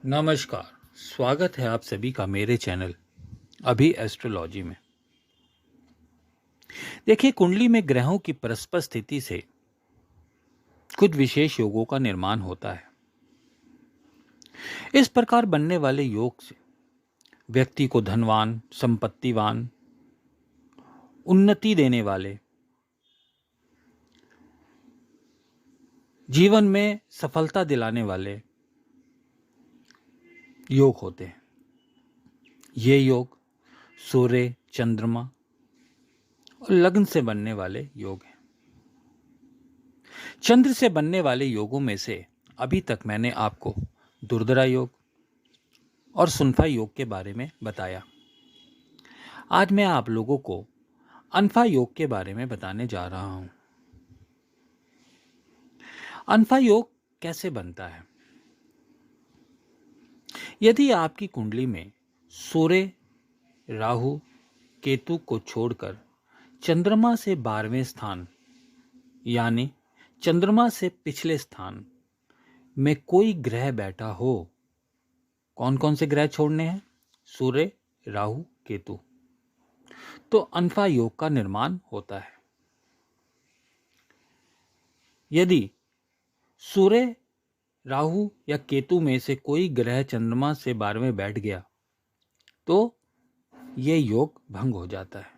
नमस्कार। स्वागत है आप सभी का मेरे चैनल अभी एस्ट्रोलॉजी में। देखिए, कुंडली में ग्रहों की परस्पर स्थिति से कुछ विशेष योगों का निर्माण होता है। इस प्रकार बनने वाले योग से व्यक्ति को धनवान, संपत्तिवान, उन्नति देने वाले, जीवन में सफलता दिलाने वाले योग होते हैं। ये योग सूर्य, चंद्रमा और लग्न से बनने वाले योग हैं। चंद्र से बनने वाले योगों में से अभी तक मैंने आपको दुर्धरा योग और सुनफा योग के बारे में बताया। आज मैं आप लोगों को अनफा योग के बारे में बताने जा रहा हूं। अनफा योग कैसे बनता है? यदि आपकी कुंडली में सूर्य, राहु, केतु को छोड़कर चंद्रमा से 12वें स्थान यानी चंद्रमा से पिछले स्थान में कोई ग्रह बैठा हो, कौन कौन से ग्रह छोड़ने हैं? सूर्य, राहु, केतु, तो अनफा योग का निर्माण होता है। यदि सूर्य, राहु या केतु में से कोई ग्रह चंद्रमा से 12वें बैठ गया तो ये योग भंग हो जाता है।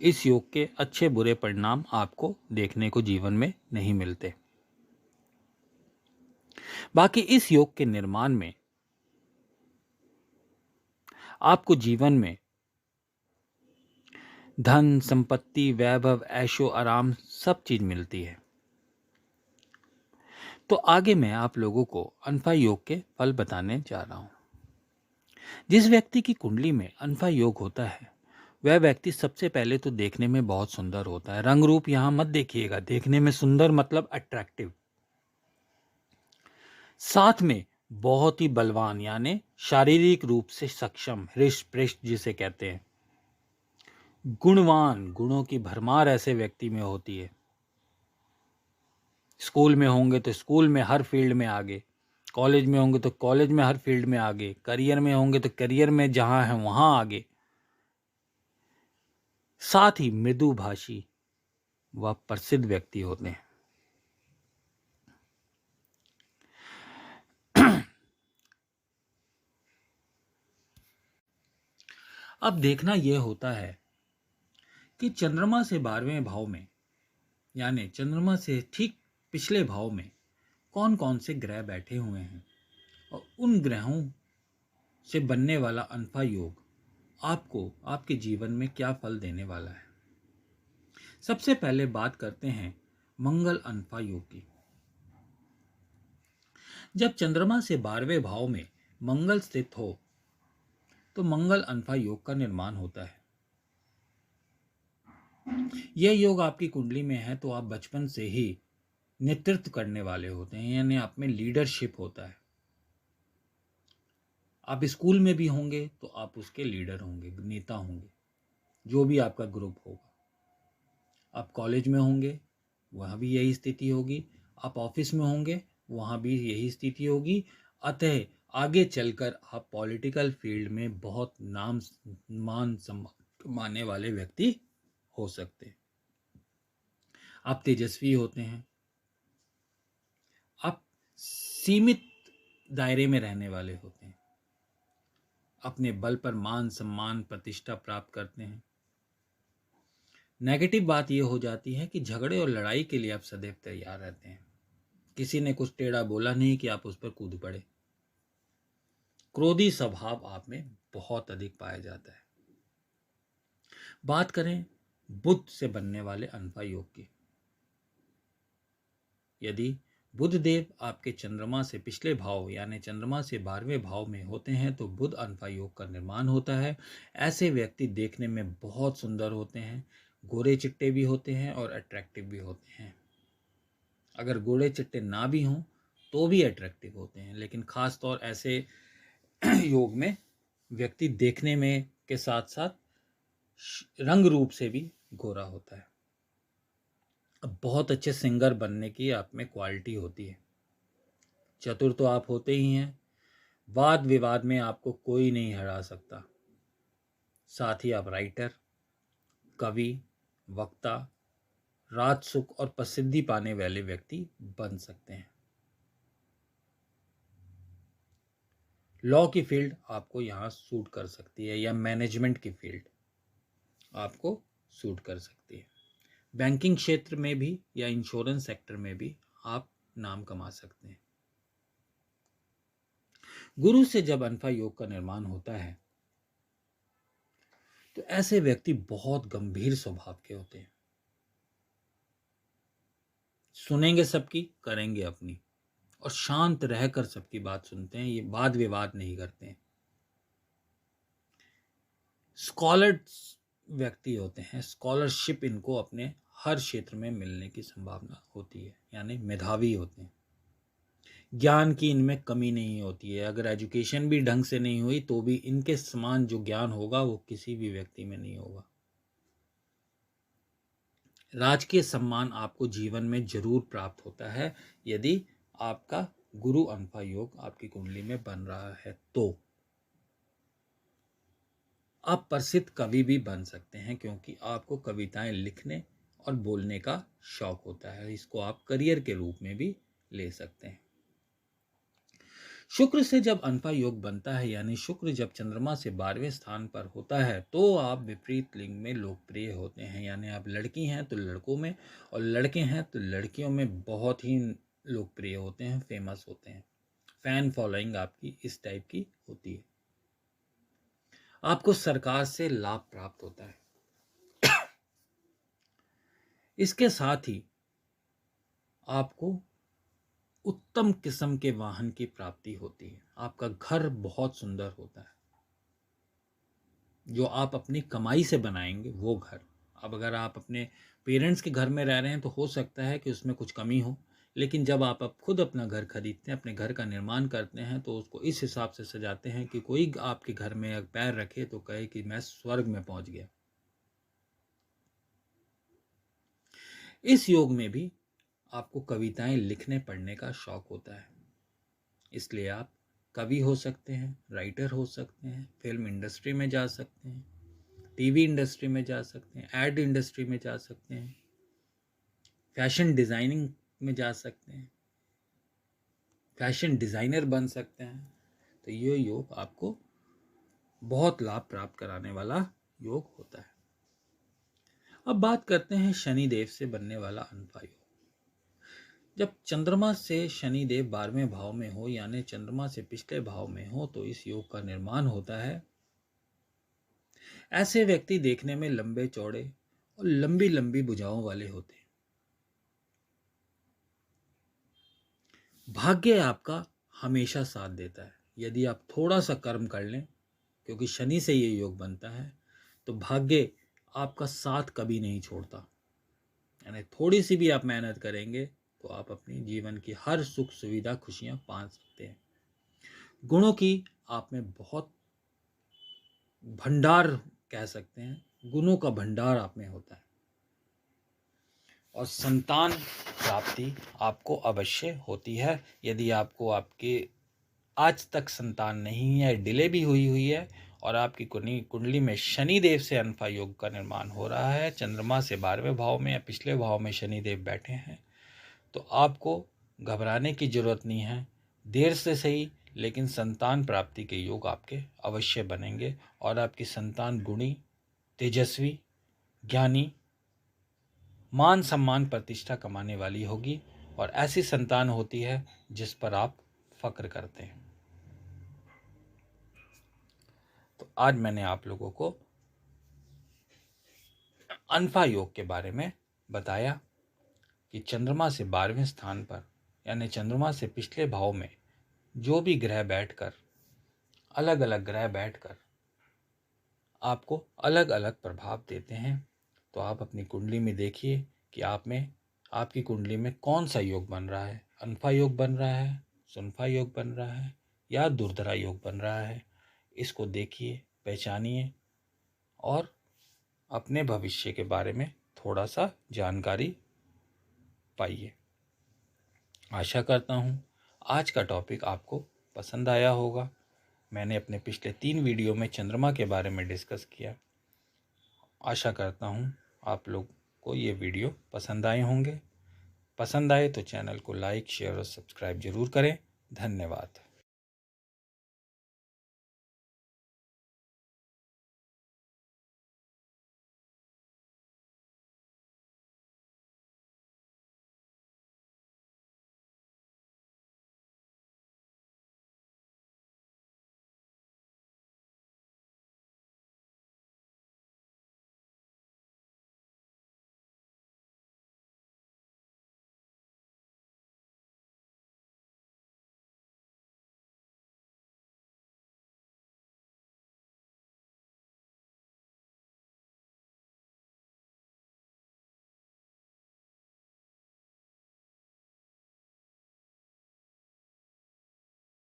इस योग के अच्छे बुरे परिणाम आपको देखने को जीवन में नहीं मिलते। बाकी इस योग के निर्माण में आपको जीवन में धन, संपत्ति, वैभव, ऐशो आराम सब चीज मिलती है। तो आगे मैं आप लोगों को अनफा योग के फल बताने जा रहा हूं। जिस व्यक्ति की कुंडली में अनफा योग होता है वह व्यक्ति सबसे पहले तो देखने में बहुत सुंदर होता है। रंग रूप यहां मत देखिएगा, देखने में सुंदर मतलब अट्रैक्टिव। साथ में बहुत ही बलवान यानी शारीरिक रूप से सक्षम, हृष्ट पृष्ठ जिसे कहते हैं। गुणवान, गुणों की भरमार ऐसे व्यक्ति में होती है। स्कूल में होंगे तो स्कूल में हर फील्ड में आगे, कॉलेज में होंगे तो कॉलेज में हर फील्ड में आगे, करियर में होंगे तो करियर में जहां है वहां आगे। साथ ही मृदुभाषी व प्रसिद्ध व्यक्ति होते हैं। अब देखना यह होता है कि चंद्रमा से 12वें भाव में यानी चंद्रमा से ठीक पिछले भाव में कौन कौन से ग्रह बैठे हुए हैं और उन ग्रहों से बनने वाला अनफा योग आपको आपके जीवन में क्या फल देने वाला है। सबसे पहले बात करते हैं मंगल अनफा योग की। जब चंद्रमा से 12वें भाव में मंगल स्थित हो तो मंगल अनफा योग का निर्माण होता है। यह योग आपकी कुंडली में है तो आप बचपन से ही नेतृत्व करने वाले होते हैं, यानी आप में लीडरशिप होता है। आप स्कूल में भी होंगे तो आप उसके लीडर होंगे, नेता होंगे, जो भी आपका ग्रुप होगा। आप कॉलेज में होंगे वहाँ भी यही स्थिति होगी, आप ऑफिस में होंगे वहाँ भी यही स्थिति होगी। अतः आगे चलकर आप पॉलिटिकल फील्ड में बहुत नाम मान सम्मान कमाने वाले व्यक्ति हो सकते हैं। आप तेजस्वी होते हैं, आप सीमित दायरे में रहने वाले होते हैं, अपने बल पर मान सम्मान प्रतिष्ठा प्राप्त करते हैं। नेगेटिव बात यह हो जाती है कि झगड़े और लड़ाई के लिए आप सदैव तैयार रहते हैं। किसी ने कुछ टेढ़ा बोला नहीं कि आप उस पर कूद पड़े। क्रोधी स्वभाव आप में बहुत अधिक पाया जाता है। बात करें बुध से बनने वाले अनफा योग की। यदि बुध देव आपके चंद्रमा से पिछले भाव यानी चंद्रमा से 12वें भाव में होते हैं तो बुध अनफा योग का निर्माण होता है। ऐसे व्यक्ति देखने में बहुत सुंदर होते हैं, गोरे चिट्टे भी होते हैं और अट्रैक्टिव भी होते हैं। अगर गोरे चिट्टे ना भी हों तो भी अट्रैक्टिव होते हैं, लेकिन खास तौर ऐसे योग में व्यक्ति देखने में के साथ साथ रंग रूप से भी गोरा होता है। अब बहुत अच्छे सिंगर बनने की आप में क्वालिटी होती है। चतुर तो आप होते ही हैं, वाद विवाद में आपको कोई नहीं हरा सकता। साथ ही आप राइटर, कवि, वक्ता, राजसुख और प्रसिद्धि पाने वाले व्यक्ति बन सकते हैं। लॉ की फील्ड आपको यहाँ सूट कर सकती है, या मैनेजमेंट की फील्ड आपको सूट कर सकती है। बैंकिंग क्षेत्र में भी या इंश्योरेंस सेक्टर में भी आप नाम कमा सकते हैं। गुरु से जब अनफा योग का निर्माण होता है तो ऐसे व्यक्ति बहुत गंभीर स्वभाव के होते हैं। सुनेंगे सबकी, करेंगे अपनी, और शांत रहकर सबकी बात सुनते हैं। ये वाद विवाद नहीं करते हैं। स्कॉलर्स व्यक्ति होते हैं। स्कॉलरशिप इनको अपने हर क्षेत्र में मिलने की संभावना होती है, यानी मेधावी होते हैं। ज्ञान की इनमें कमी नहीं होती है। अगर एजुकेशन भी ढंग से नहीं हुई तो भी इनके समान जो ज्ञान होगा वो किसी भी व्यक्ति में नहीं होगा। राजकीय सम्मान आपको जीवन में जरूर प्राप्त होता है यदि आपका गुरु अनफा योग आपकी कुंडली में बन रहा है तो। आप प्रसिद्ध कवि भी बन सकते हैं, क्योंकि आपको कविताएं लिखने और बोलने का शौक होता है। इसको आप करियर के रूप में भी ले सकते हैं। शुक्र से जब अनफा योग बनता है, यानी शुक्र जब चंद्रमा से 12वें स्थान पर होता है, तो आप विपरीत लिंग में लोकप्रिय होते हैं। यानी आप लड़की हैं तो लड़कों में, और लड़के हैं तो लड़कियों में बहुत ही लोकप्रिय होते हैं, फेमस होते हैं। फैन फॉलोइंग आपकी इस टाइप की होती है। आपको सरकार से लाभ प्राप्त होता है। इसके साथ ही आपको उत्तम किस्म के वाहन की प्राप्ति होती है। आपका घर बहुत सुंदर होता है, जो आप अपनी कमाई से बनाएंगे वो घर। अब अगर आप अपने पेरेंट्स के घर में रह रहे हैं तो हो सकता है कि उसमें कुछ कमी हो, लेकिन जब आप अब खुद अपना घर खरीदते हैं, अपने घर का निर्माण करते हैं, तो उसको इस हिसाब से सजाते हैं कि कोई आपके घर में पैर रखे तो कहे कि मैं स्वर्ग में पहुंच गया। इस योग में भी आपको कविताएं लिखने पढ़ने का शौक होता है, इसलिए आप कवि हो सकते हैं, राइटर हो सकते हैं, फिल्म इंडस्ट्री में जा सकते हैं, टीवी इंडस्ट्री में जा सकते हैं, एड इंडस्ट्री में जा सकते हैं, फैशन डिज़ाइनिंग में जा सकते हैं, फैशन डिज़ाइनर बन सकते हैं। तो ये योग आपको बहुत लाभ प्राप्त कराने वाला योग होता है। अब बात करते हैं शनि देव से बनने वाला अनफा योग। जब चंद्रमा से शनि देव 12वें भाव में हो, यानी चंद्रमा से पिछले भाव में हो, तो इस योग का निर्माण होता है। ऐसे व्यक्ति देखने में लंबे चौड़े और लंबी लंबी भुजाओं वाले होते हैं। भाग्य आपका हमेशा साथ देता है यदि आप थोड़ा सा कर्म कर लें, क्योंकि शनि से ये योग बनता है, तो भाग्य आपका साथ कभी नहीं छोड़ता। यानी थोड़ी सी भी आप मेहनत करेंगे तो आप अपनी जीवन की हर सुख सुविधा खुशियां पा सकते हैं। गुणों की आप में बहुत भंडार कह सकते हैं, गुणों का भंडार आप में होता है। और संतान प्राप्ति आपको अवश्य होती है। यदि आपको आपके आज तक संतान नहीं है, डिले भी हुई है, और आपकी कुंडली में शनि देव से अनफा योग का निर्माण हो रहा है, चंद्रमा से 12वें भाव में या पिछले भाव में शनि देव बैठे हैं, तो आपको घबराने की जरूरत नहीं है। देर से सही, लेकिन संतान प्राप्ति के योग आपके अवश्य बनेंगे, और आपकी संतान गुणी, तेजस्वी, ज्ञानी, मान सम्मान प्रतिष्ठा कमाने वाली होगी, और ऐसी संतान होती है जिस पर आप फक्र करते हैं। तो आज मैंने आप लोगों को अनफा योग के बारे में बताया कि चंद्रमा से 12वें स्थान पर, यानी चंद्रमा से पिछले भाव में जो भी ग्रह बैठकर, अलग अलग ग्रह बैठकर आपको अलग अलग प्रभाव देते हैं। तो आप अपनी कुंडली में देखिए कि आप में, आपकी कुंडली में कौन सा योग बन रहा है। अनफा योग बन रहा है, सुनफा योग बन रहा है, या दुर्धरा योग बन रहा है। इसको देखिए, पहचानिए, और अपने भविष्य के बारे में थोड़ा सा जानकारी पाइए। आशा करता हूँ आज का टॉपिक आपको पसंद आया होगा। मैंने अपने पिछले 3 वीडियो में चंद्रमा के बारे में डिस्कस किया। आशा करता हूँ आप लोग को ये वीडियो पसंद आए होंगे। पसंद आए तो चैनल को लाइक, शेयर और सब्सक्राइब ज़रूर करें। धन्यवाद।